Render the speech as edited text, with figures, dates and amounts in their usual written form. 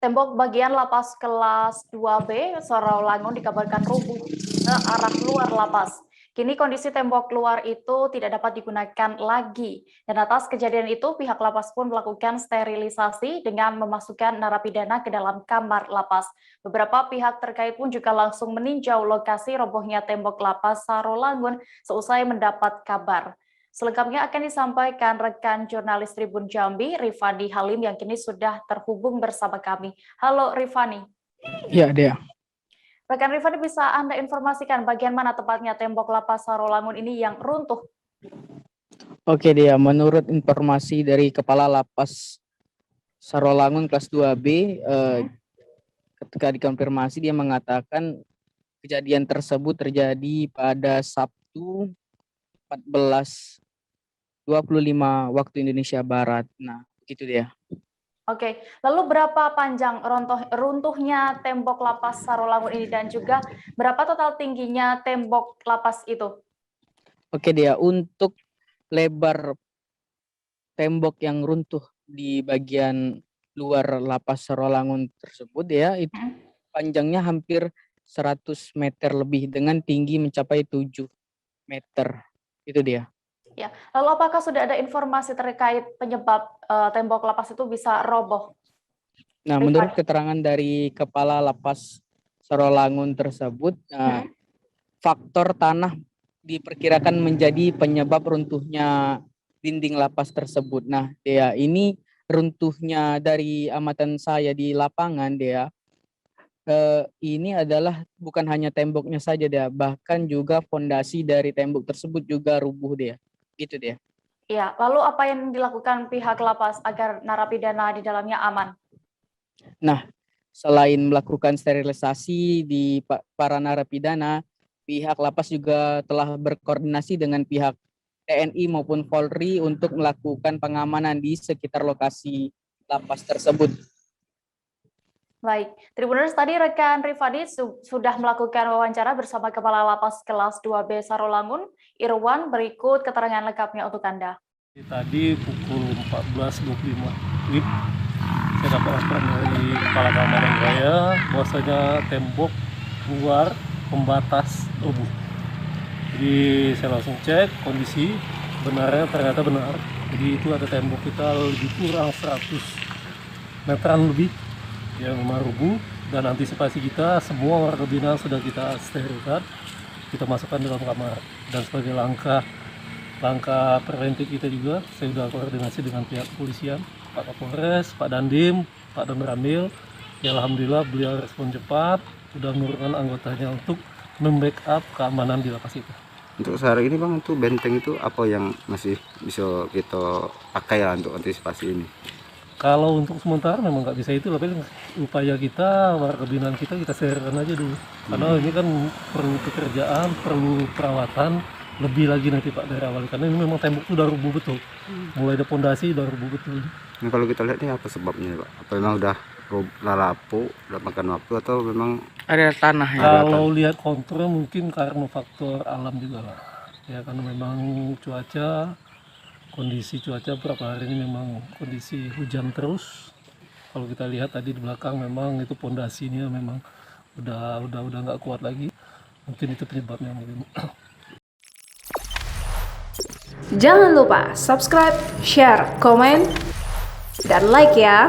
Tembok bagian lapas kelas 2B Sarawangun dikabarkan rubuh ke arah luar lapas. Kini kondisi tembok luar itu tidak dapat digunakan lagi. Dan atas kejadian itu, pihak lapas pun melakukan sterilisasi dengan memasukkan narapidana ke dalam kamar lapas. Beberapa pihak terkait pun juga langsung meninjau lokasi robohnya tembok lapas Sarawangun seusai mendapat kabar. Selengkapnya akan disampaikan rekan jurnalis Tribun Jambi, Rifani Halim, yang kini sudah terhubung bersama kami. Halo Rifani. Ya, Dea. Rekan Rifani, bisa Anda informasikan bagian mana tepatnya tembok lapas Sarawangun ini yang runtuh? Oke, Dea. Menurut informasi dari Kepala Lapas Sarawangun kelas 2B, ketika dikonfirmasi dia mengatakan kejadian tersebut terjadi pada Sabtu 14.25 waktu Indonesia Barat. Nah, begitu dia. Oke, lalu berapa panjang runtuhnya tembok lapas Sarawangun ini dan juga berapa total tingginya tembok lapas itu? Oke, dia untuk lebar tembok yang runtuh di bagian luar lapas Sarawangun tersebut ya, itu panjangnya hampir 100 meter lebih dengan tinggi mencapai 7 meter. Itu dia. Ya, lalu apakah sudah ada informasi terkait penyebab tembok lapas itu bisa roboh? Nah, menurut keterangan dari Kepala Lapas Sarawangun tersebut, faktor tanah diperkirakan menjadi penyebab runtuhnya dinding lapas tersebut. Nah, Dea, ini runtuhnya dari amatan saya di lapangan, Dea. Ini adalah bukan hanya temboknya saja, Dea, bahkan juga fondasi dari tembok tersebut juga rubuh, Dea. Gitu, Dea. Iya, lalu apa yang dilakukan pihak lapas agar narapidana di dalamnya aman? Nah, selain melakukan sterilisasi di para narapidana, pihak lapas juga telah berkoordinasi dengan pihak TNI maupun Polri untuk melakukan pengamanan di sekitar lokasi lapas tersebut. Baik, Tribuners, tadi rekan Rifani sudah melakukan wawancara bersama Kepala Lapas kelas 2B Sarawangun, Irwan. Berikut keterangan lengkapnya untuk Anda. Tadi pukul 14.25 WIB, saya dapat laporan dari Kepala Keamanan Raya bahwasanya tembok luar pembatas rubuh. Jadi saya langsung cek kondisi, benarnya ternyata benar. Jadi itu ada tembok kita lebih kurang 100 meteran lebih yang memang rubuh, dan antisipasi kita semua warga binaan sudah kita sterilkan, kita masukkan dalam kamar. Dan sebagai langkah preventif kita juga, saya sudah koordinasi dengan pihak kepolisian, Pak Kapolres, Pak Dandim, Pak Don Ramil. Ya, alhamdulillah beliau respon cepat, sudah menurunkan anggotanya untuk membackup keamanan di lapas itu. Untuk sehari ini Bang, untuk benteng itu apa yang masih bisa kita pakai lah untuk antisipasi ini? Kalau untuk sementara memang nggak bisa itu, tapi upaya kita, warga binaan kita sterilkan aja dulu. Karena ini kan perlu pekerjaan, perlu perawatan lebih lagi nanti Pak dari awal, karena ini memang tembok sudah rubuh betul. Mulai dari pondasi udah rubuh betul. Nah, kalau kita lihat ini apa sebabnya Pak? Apa memang udah lapuk, udah makan waktu, atau memang ada tanah ya? Kalau lihat konturnya mungkin karena faktor alam juga lah. Ya, karena memang kondisi cuaca beberapa hari ini memang kondisi hujan terus. Kalau kita lihat tadi di belakang memang itu pondasinya memang udah nggak kuat lagi. Mungkin itu penyebabnya mungkin. Jangan lupa subscribe, share, komen, dan like ya.